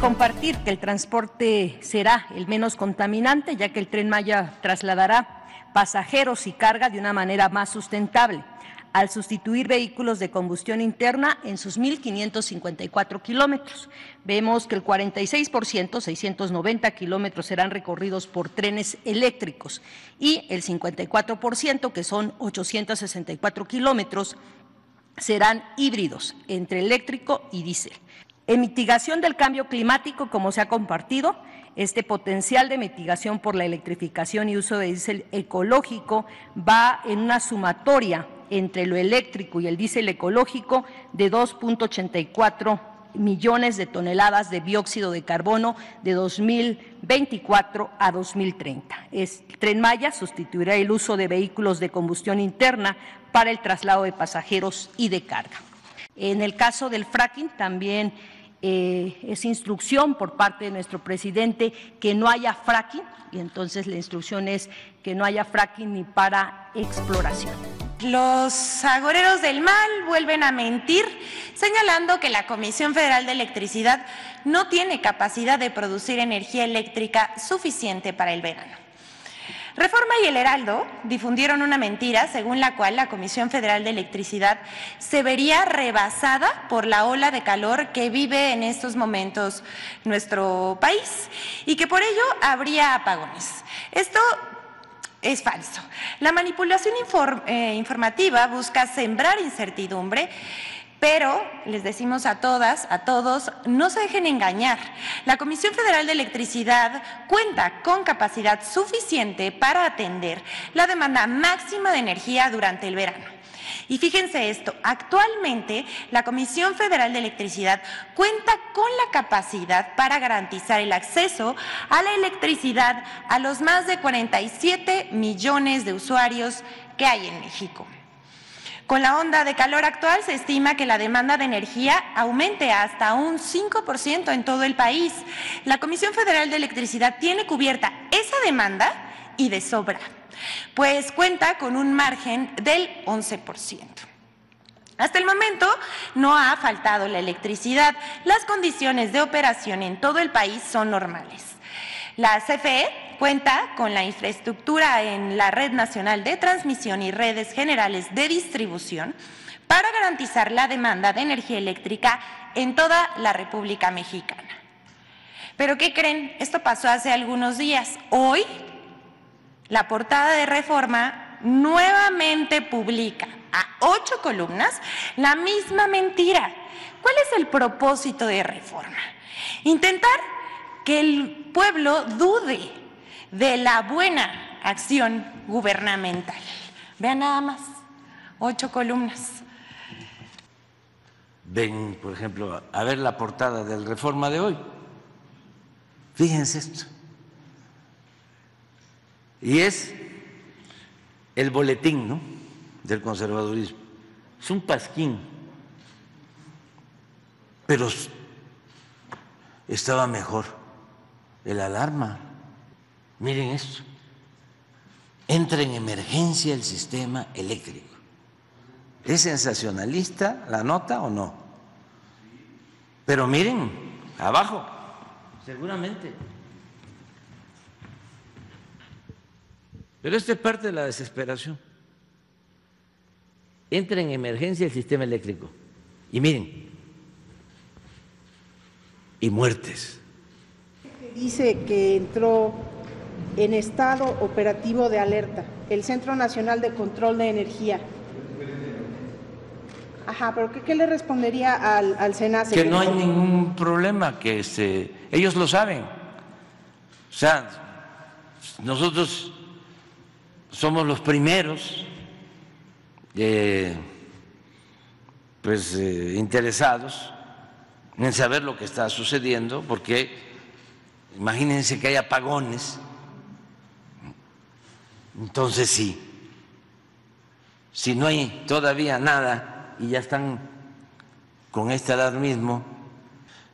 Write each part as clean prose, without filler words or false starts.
compartir que el transporte será el menos contaminante, ya que el Tren Maya trasladará pasajeros y carga de una manera más sustentable, al sustituir vehículos de combustión interna en sus 1.554 kilómetros. Vemos que el 46%, 690 kilómetros, serán recorridos por trenes eléctricos y el 54%, que son 864 kilómetros, serán híbridos entre eléctrico y diésel. En mitigación del cambio climático, como se ha compartido, este potencial de mitigación por la electrificación y uso de diésel ecológico va en una sumatoria entre lo eléctrico y el diésel ecológico de 2.84 millones de toneladas de dióxido de carbono de 2024 a 2030. El Tren Maya sustituirá el uso de vehículos de combustión interna para el traslado de pasajeros y de carga. En el caso del fracking también es instrucción por parte de nuestro presidente que no haya fracking, y entonces la instrucción es que no haya fracking ni para exploración. Los agoreros del mal vuelven a mentir, señalando que la Comisión Federal de Electricidad no tiene capacidad de producir energía eléctrica suficiente para el verano. Reforma y El Heraldo difundieron una mentira según la cual la Comisión Federal de Electricidad se vería rebasada por la ola de calor que vive en estos momentos nuestro país y que por ello habría apagones. Esto es falso. La manipulación informativa busca sembrar incertidumbre, pero les decimos a todas, a todos, no se dejen engañar. La Comisión Federal de Electricidad cuenta con capacidad suficiente para atender la demanda máxima de energía durante el verano. Y fíjense esto, actualmente la Comisión Federal de Electricidad cuenta con la capacidad para garantizar el acceso a la electricidad a los más de 47 millones de usuarios que hay en México. Con la onda de calor actual se estima que la demanda de energía aumente hasta un 5% en todo el país. La Comisión Federal de Electricidad tiene cubierta esa demanda y de sobra, pues cuenta con un margen del 11%. Hasta el momento no ha faltado la electricidad. Las condiciones de operación en todo el país son normales. La CFE cuenta con la infraestructura en la Red Nacional de Transmisión y Redes Generales de Distribución para garantizar la demanda de energía eléctrica en toda la República Mexicana. ¿Pero qué creen? Esto pasó hace algunos días. Hoy, la portada de Reforma nuevamente publica a 8 columnas la misma mentira. ¿Cuál es el propósito de Reforma? Intentar que el pueblo dude de la buena acción gubernamental. Vean nada más, 8 columnas. Ven, por ejemplo, a ver la portada del Reforma de hoy. Fíjense esto. Y es el boletín, ¿no?, del conservadurismo. Es un pasquín, pero estaba mejor el Alarma. Miren esto. Entra en emergencia el sistema eléctrico. ¿Es sensacionalista la nota o no? Pero miren, abajo, seguramente. Pero esto es parte de la desesperación. Entra en emergencia el sistema eléctrico. Y miren, y muertes. Dice que entró en estado operativo de alerta el Centro Nacional de Control de Energía. Ajá, pero ¿qué le respondería al SENACE? Que no hay ningún problema, que ellos lo saben. O sea, nosotros somos los primeros interesados en saber lo que está sucediendo, porque imagínense que hay apagones. Entonces sí, si no hay todavía nada y ya están con este alarmismo,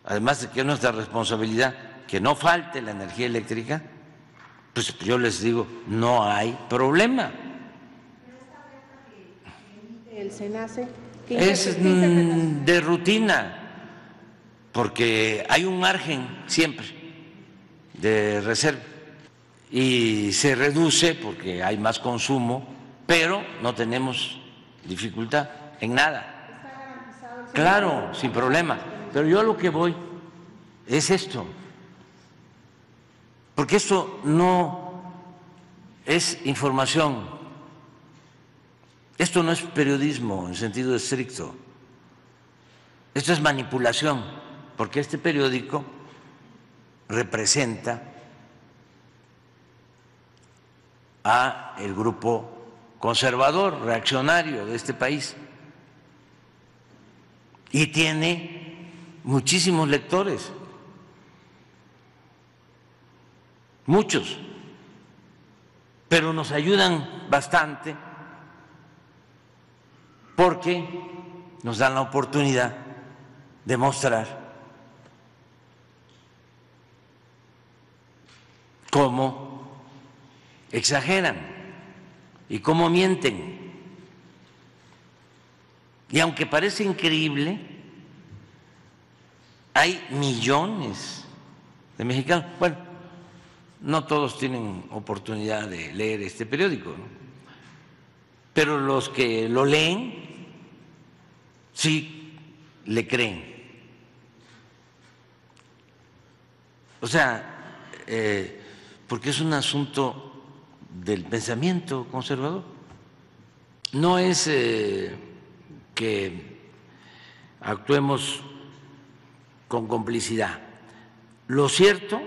además de que es nuestra responsabilidad que no falte la energía eléctrica, pues yo les digo, no hay problema. El SENACE, Es de rutina. porque hay un margen siempre de reserva y se reduce porque hay más consumo, pero no tenemos dificultad en nada. Claro, sin problema. Pero yo a lo que voy es esto, porque esto no es información, esto no es periodismo en sentido estricto, esto es manipulación, porque este periódico representa a el grupo conservador, reaccionario de este país y tiene muchísimos lectores, muchos, pero nos ayudan bastante porque nos dan la oportunidad de mostrar cómo exageran y cómo mienten. Y aunque parece increíble, hay millones de mexicanos. Bueno, no todos tienen oportunidad de leer este periódico, ¿no? Pero los que lo leen sí le creen. O sea, porque es un asunto del pensamiento conservador. No es que actuemos con complicidad. Lo cierto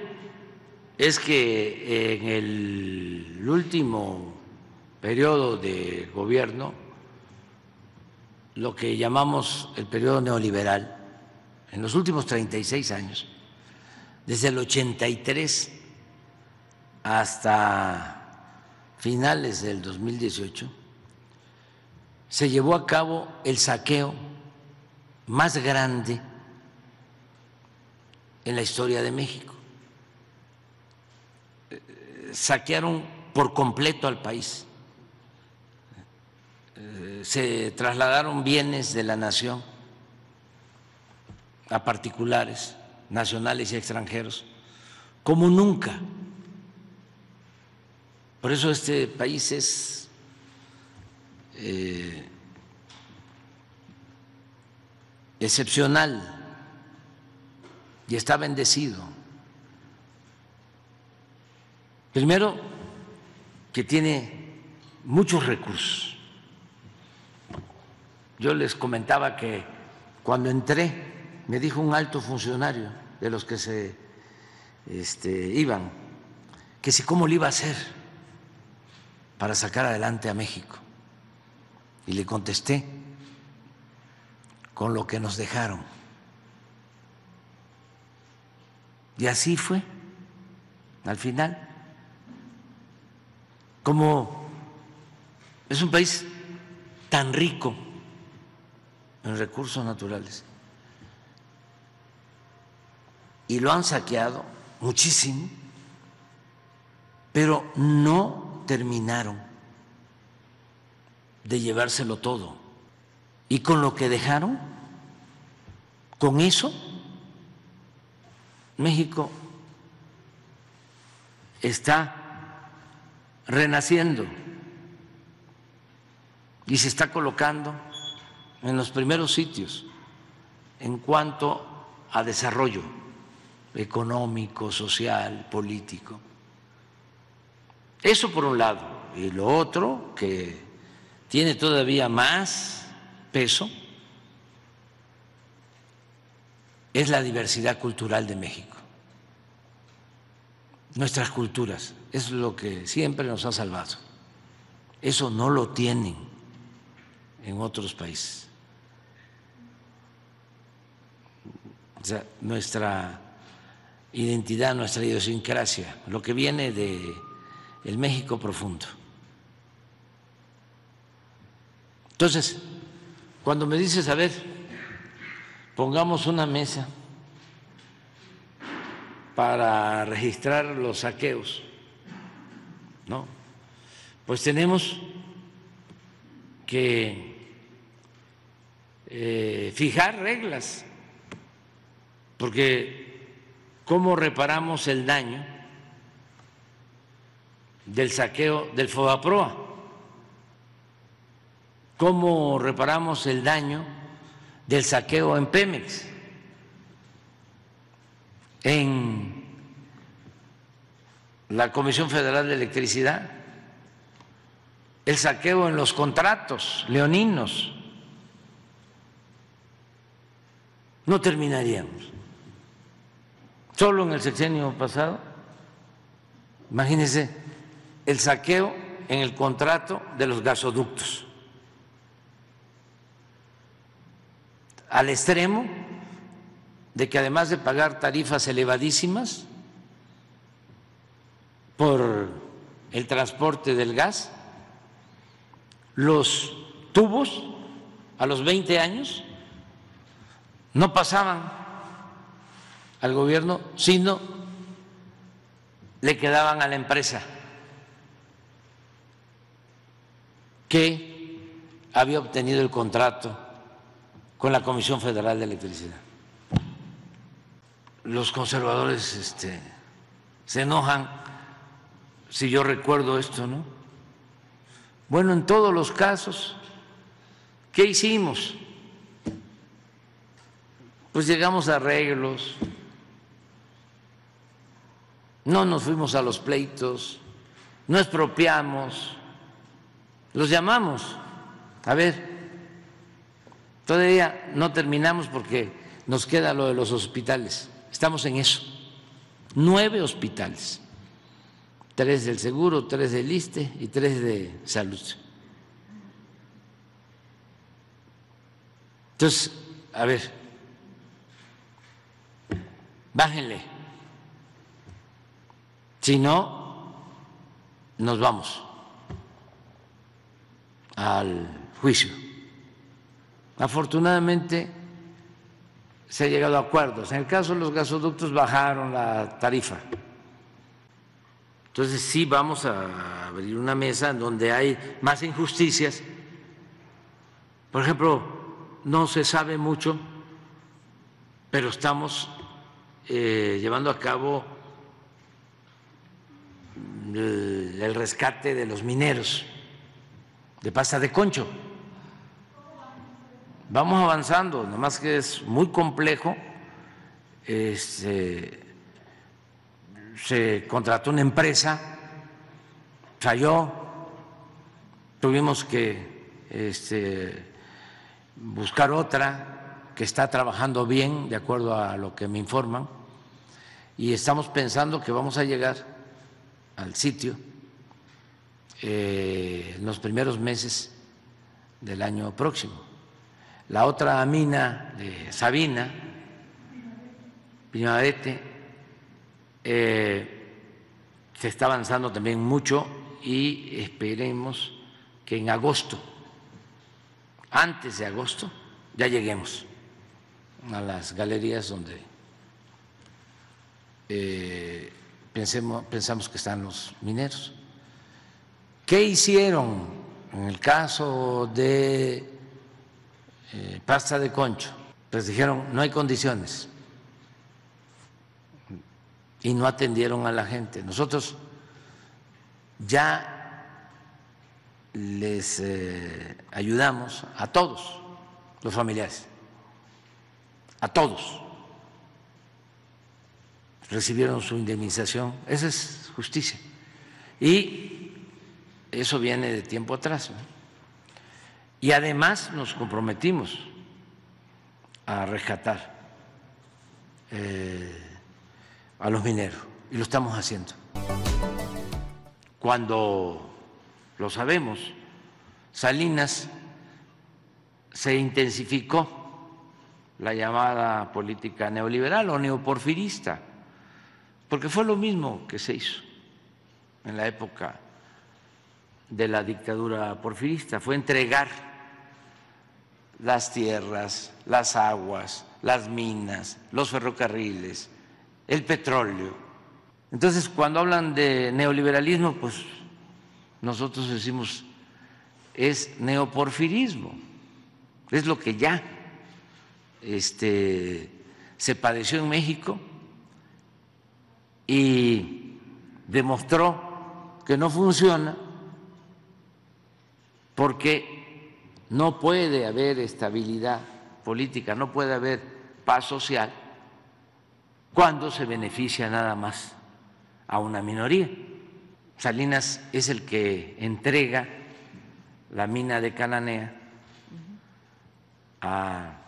es que en el último periodo de gobierno, lo que llamamos el periodo neoliberal, en los últimos 36 años, desde el 83 hasta finales del 2018, se llevó a cabo el saqueo más grande en la historia de México. Saquearon por completo al país, se trasladaron bienes de la nación a particulares, nacionales y extranjeros, como nunca. Por eso este país es excepcional y está bendecido. Primero, que tiene muchos recursos. Yo les comentaba que cuando entré, me dijo un alto funcionario de los que se iban, que si cómo le iba a hacer para sacar adelante a México. Y le contesté con lo que nos dejaron. Y así fue, al final. Como es un país tan rico en recursos naturales y lo han saqueado muchísimo, pero no terminaron de llevárselo todo. Y con lo que dejaron, con eso, México está renaciendo y se está colocando en los primeros sitios en cuanto a desarrollo económico, social, político. Eso por un lado. Y lo otro, que tiene todavía más peso, es la diversidad cultural de México. Nuestras culturas es lo que siempre nos ha salvado. Eso no lo tienen en otros países. O sea, nuestra identidad, nuestra idiosincrasia, lo que viene del México profundo. Entonces, cuando me dices, a ver, pongamos una mesa para registrar los saqueos, ¿no? Pues tenemos que fijar reglas, porque ¿cómo reparamos el daño del saqueo del Fobaproa? ¿Cómo reparamos el daño del saqueo en Pemex, en la Comisión Federal de Electricidad, el saqueo en los contratos leoninos? No terminaríamos. Solo en el sexenio pasado, imagínense el saqueo en el contrato de los gasoductos, al extremo de que además de pagar tarifas elevadísimas por el transporte del gas, los tubos a los 20 años no pasaban al gobierno, sino le quedaban a la empresa que había obtenido el contrato con la Comisión Federal de Electricidad. Los conservadores se enojan si yo recuerdo esto, ¿no? Bueno, en todos los casos, ¿qué hicimos? Pues llegamos a arreglos, no nos fuimos a los pleitos, no expropiamos, los llamamos. A ver, todavía no terminamos porque nos queda lo de los hospitales, estamos en eso, 9 hospitales, 3 del Seguro, 3 del ISSSTE y 3 de Salud. Entonces, a ver, bájenle, si no, nos vamos al juicio. Afortunadamente se ha llegado a acuerdos. En el caso de los gasoductos bajaron la tarifa. Entonces sí vamos a abrir una mesa en donde hay más injusticias. Por ejemplo, no se sabe mucho, pero estamos llevando a cabo el rescate de los mineros de pasta de concho. Vamos avanzando, nada más que es muy complejo. Se contrató una empresa, falló, tuvimos que buscar otra que está trabajando bien, de acuerdo a lo que me informan, y estamos pensando que vamos a llegar al sitio en los primeros meses del año próximo. La otra mina de Sabina, Piñavarete, se está avanzando también mucho y esperemos que en agosto, antes de agosto, ya lleguemos a las galerías donde pensamos que están los mineros. ¿Qué hicieron en el caso de pasta de concho? Pues dijeron, no hay condiciones, y no atendieron a la gente. Nosotros ya les ayudamos a todos los familiares, a todos. Recibieron su indemnización, esa es justicia. Y eso viene de tiempo atrás, ¿no? Y además nos comprometimos a rescatar a los mineros, y lo estamos haciendo. Cuando lo sabemos, Salinas se intensificó la llamada política neoliberal o neoporfirista, porque fue lo mismo que se hizo en la época de la dictadura porfirista, fue entregar las tierras, las aguas, las minas, los ferrocarriles, el petróleo. Entonces, cuando hablan de neoliberalismo, pues nosotros decimos es neoporfirismo, es lo que ya se padeció en México y demostró que no funciona porque no puede haber estabilidad política, no puede haber paz social cuando se beneficia nada más a una minoría. Salinas es el que entrega la mina de Cananea a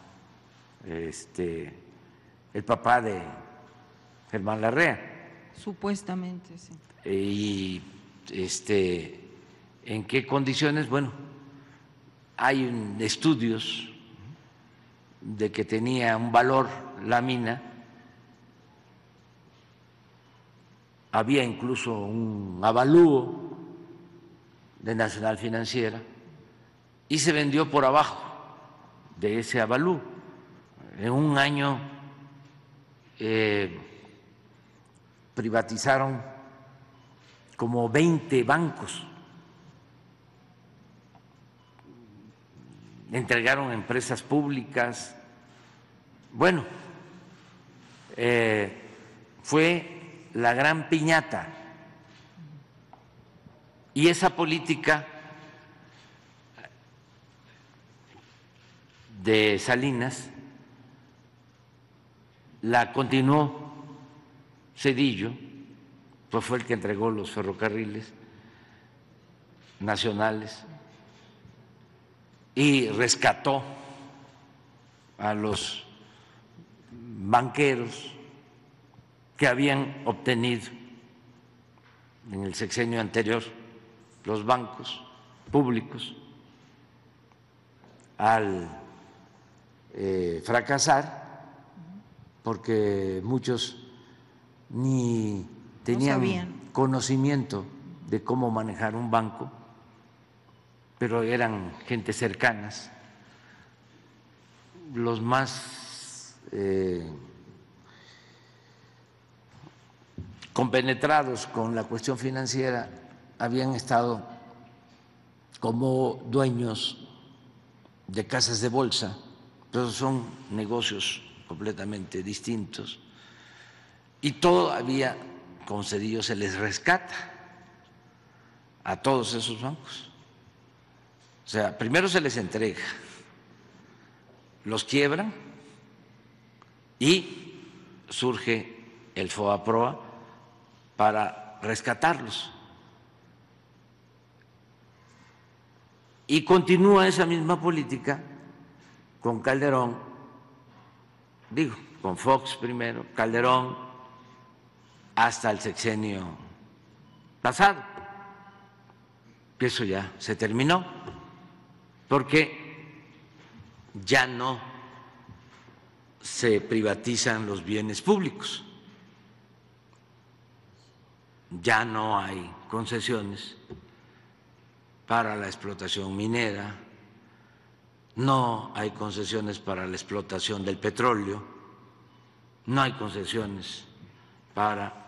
el papá de Germán Larrea. Supuestamente, sí. Y ¿en qué condiciones? Bueno, hay estudios de que tenía un valor la mina, había incluso un avalúo de Nacional Financiera y se vendió por abajo de ese avalúo. En un año privatizaron como 20 bancos, entregaron empresas públicas. Bueno, fue la gran piñata, y esa política de Salinas la continuó Zedillo, pues fue el que entregó los ferrocarriles nacionales y rescató a los banqueros que habían obtenido en el sexenio anterior los bancos públicos al fracasar, porque muchos ni tenían conocimiento de cómo manejar un banco, pero eran gente cercanas. Los más compenetrados con la cuestión financiera habían estado como dueños de casas de bolsa, pero son negocios completamente distintos, y todavía con Zedillo se les rescata a todos esos bancos. O sea, primero se les entrega, los quiebran y surge el FOBAPROA para rescatarlos. Y continúa esa misma política con Calderón, digo, con Fox primero, Calderón, hasta el sexenio pasado, que eso ya se terminó, porque ya no se privatizan los bienes públicos, ya no hay concesiones para la explotación minera, no hay concesiones para la explotación del petróleo, no hay concesiones para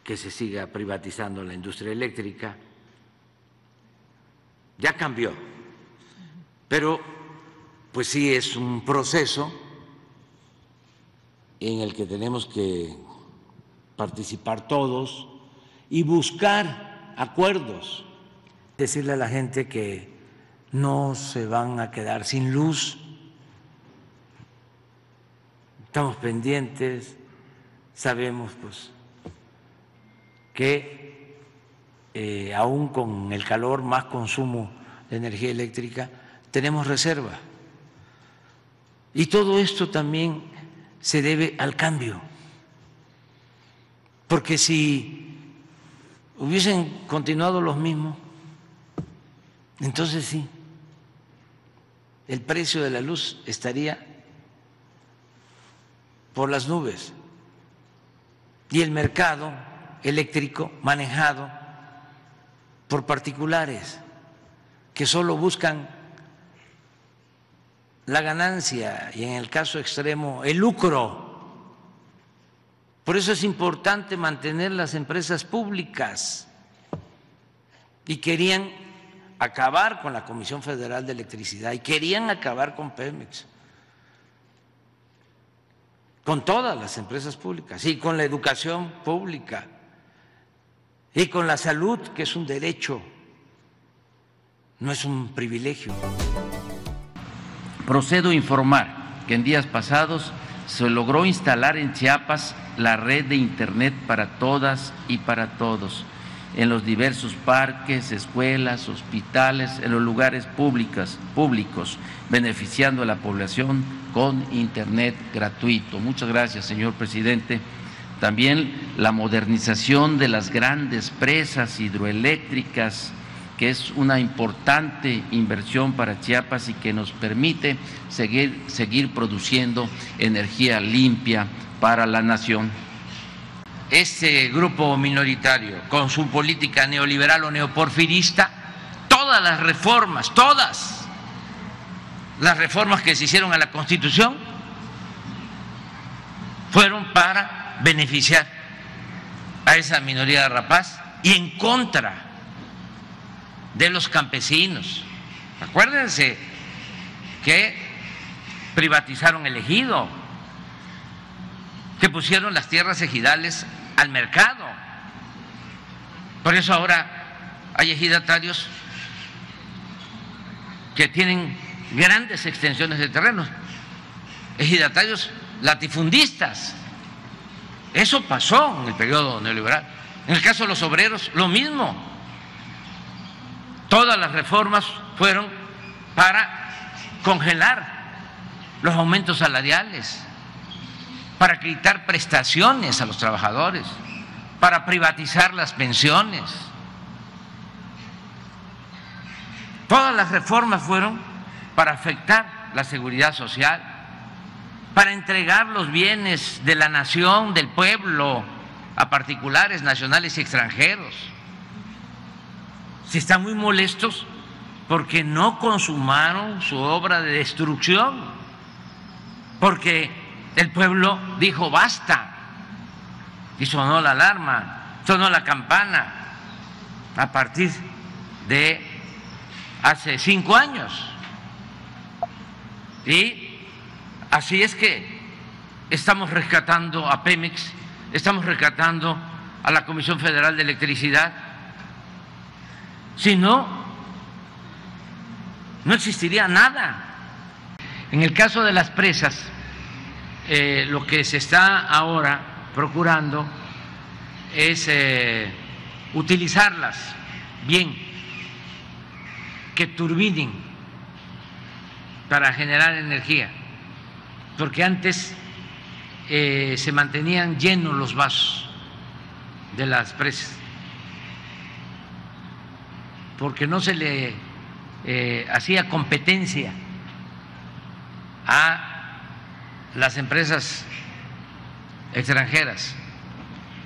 que se siga privatizando la industria eléctrica. Ya cambió, pero pues sí es un proceso en el que tenemos que participar todos y buscar acuerdos, decirle a la gente que no se van a quedar sin luz. Estamos pendientes, sabemos pues que aún con el calor, más consumo de energía eléctrica, tenemos reserva. Y todo esto también se debe al cambio, porque si hubiesen continuado los mismos, entonces sí, el precio de la luz estaría por las nubes y el mercado eléctrico manejado por particulares que solo buscan la ganancia y, en el caso extremo, el lucro. Por eso es importante mantener las empresas públicas, y querían acabar con la Comisión Federal de Electricidad y querían acabar con Pemex. con todas las empresas públicas y con la educación pública y con la salud, que es un derecho, no es un privilegio. Procedo a informar que en días pasados se logró instalar en Chiapas la red de Internet para todas y para todos, en los diversos parques, escuelas, hospitales, en los lugares públicos, beneficiando a la población con Internet gratuito. Muchas gracias, señor presidente. También la modernización de las grandes presas hidroeléctricas, que es una importante inversión para Chiapas y que nos permite seguir produciendo energía limpia para la nación. Este grupo minoritario, con su política neoliberal o neoporfirista, todas las reformas que se hicieron a la Constitución fueron para beneficiar a esa minoría rapaz y en contra de los campesinos. Acuérdense que privatizaron el ejido, que pusieron las tierras ejidales al mercado. Por eso ahora hay ejidatarios que tienen grandes extensiones de terrenos, ejidatarios latifundistas. Eso pasó en el periodo neoliberal. En el caso de los obreros, lo mismo. Todas las reformas fueron para congelar los aumentos salariales, para quitar prestaciones a los trabajadores, para privatizar las pensiones. Todas las reformas fueron para afectar la seguridad social, para entregar los bienes de la nación, del pueblo, a particulares, nacionales y extranjeros. Si están muy molestos porque no consumaron su obra de destrucción, porque el pueblo dijo basta, y sonó la alarma, sonó la campana a partir de hace 5 años. Y así es que estamos rescatando a Pemex, estamos rescatando a la Comisión Federal de Electricidad. Si no, no existiría nada. En el caso de las presas, lo que se está ahora procurando es utilizarlas bien, que turbinen para generar energía, porque antes se mantenían llenos los vasos de las presas, porque no se le hacía competencia a las empresas extranjeras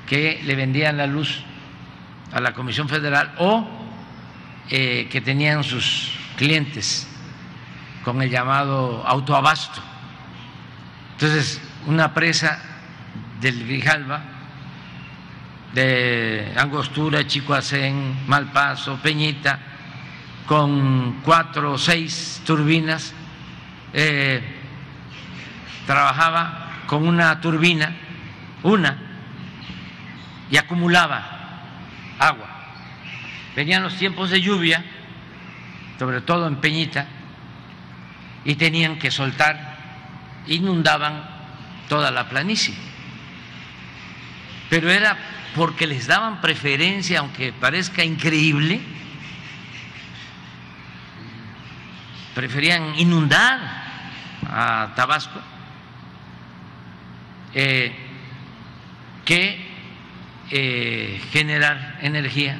que le vendían la luz a la Comisión Federal o que tenían sus clientes con el llamado autoabasto. Entonces, una presa del Grijalva, de Angostura, Chicoacén, Malpaso, Peñita, con 4 o 6 turbinas, trabajaba con una turbina, y acumulaba agua. Venían los tiempos de lluvia, sobre todo en Peñita, y tenían que soltar, inundaban toda la planicie. Pero era porque les daban preferencia, aunque parezca increíble, preferían inundar a Tabasco que generar energía,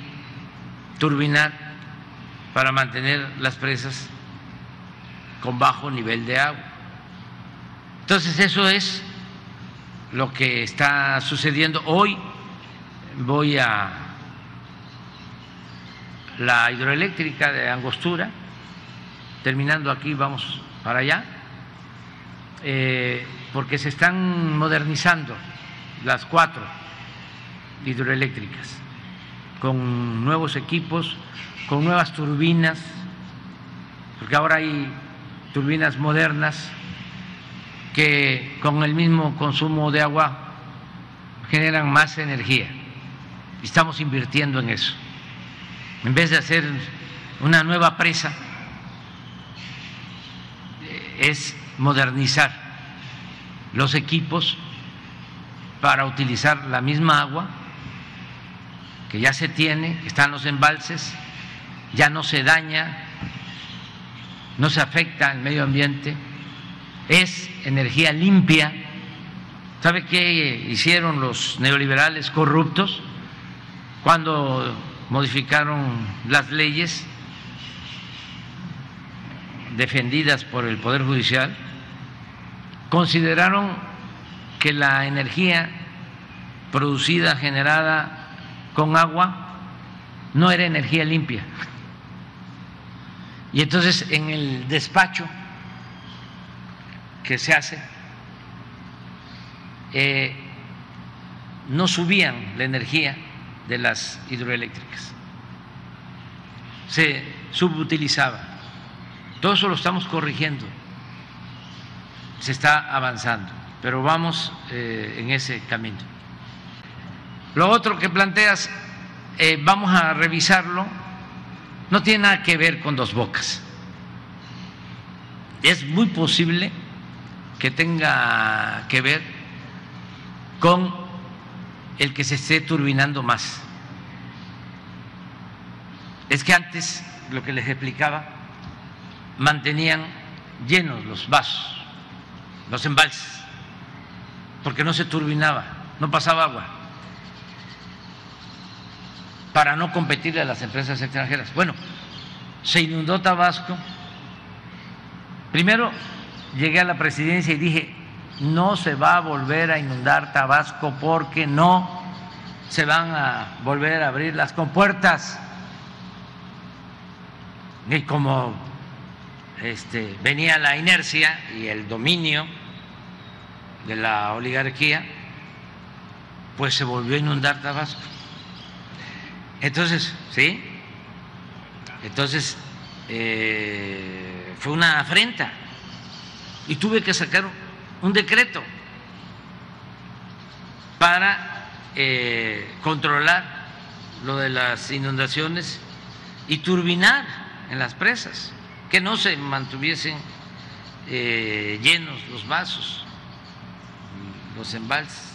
turbinar para mantener las presas con bajo nivel de agua. Entonces eso es lo que está sucediendo. Hoy voy a la hidroeléctrica de Angostura, terminando aquí vamos para allá, porque se están modernizando las 4 hidroeléctricas con nuevos equipos, con nuevas turbinas, porque ahora hay turbinas modernas que con el mismo consumo de agua generan más energía. Estamos invirtiendo en eso. En vez de hacer una nueva presa, es modernizar los equipos para utilizar la misma agua que ya se tiene, que están los embalses, ya no se daña, no se afecta al medio ambiente, es energía limpia. ¿Sabe qué hicieron los neoliberales corruptos cuando modificaron las leyes defendidas por el Poder Judicial? Consideraron que la energía producida, generada con agua, no era energía limpia. Y entonces en el despacho que se hace, no subían la energía de las hidroeléctricas, se subutilizaba. Todo eso lo estamos corrigiendo, se está avanzando, pero vamos en ese camino. Lo otro que planteas, vamos a revisarlo, no tiene nada que ver con Dos Bocas. Es muy posible que tenga que ver con el que se esté turbinando más. Es que antes, lo que les explicaba, mantenían llenos los vasos, los embalses, porque no se turbinaba, no pasaba agua, para no competirle a las empresas extranjeras. Bueno, se inundó Tabasco. Primero llegué a la presidencia y dije, no se va a volver a inundar Tabasco porque no se van a volver a abrir las compuertas. Y como venía la inercia y el dominio de la oligarquía, pues se volvió a inundar Tabasco. Entonces, ¿sí? Entonces, fue una afrenta y tuve que sacar un decreto para controlar lo de las inundaciones y turbinar en las presas, que no se mantuviesen llenos los vasos, los embalses.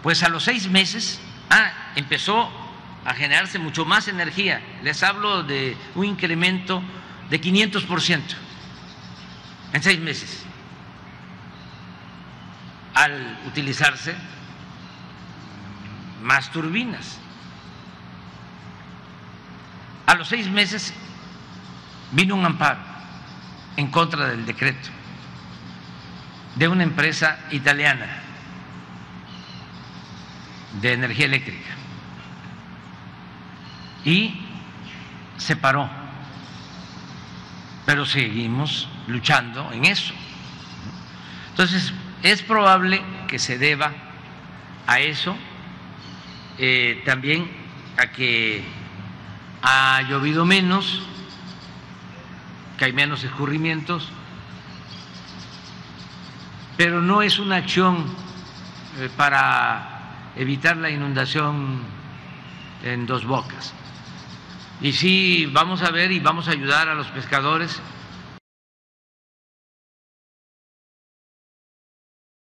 Pues a los 6 meses empezó a generarse mucho más energía. Les hablo de un incremento de 500% en 6 meses, al utilizarse más turbinas. A los 6 meses vino un amparo en contra del decreto de una empresa italiana de energía eléctrica y se paró, pero seguimos luchando en eso. Entonces, es probable que se deba a eso, también a que ha llovido menos, que hay menos escurrimientos, pero no es una acción para evitar la inundación en Dos Bocas. Y sí, vamos a ver y vamos a ayudar a los pescadores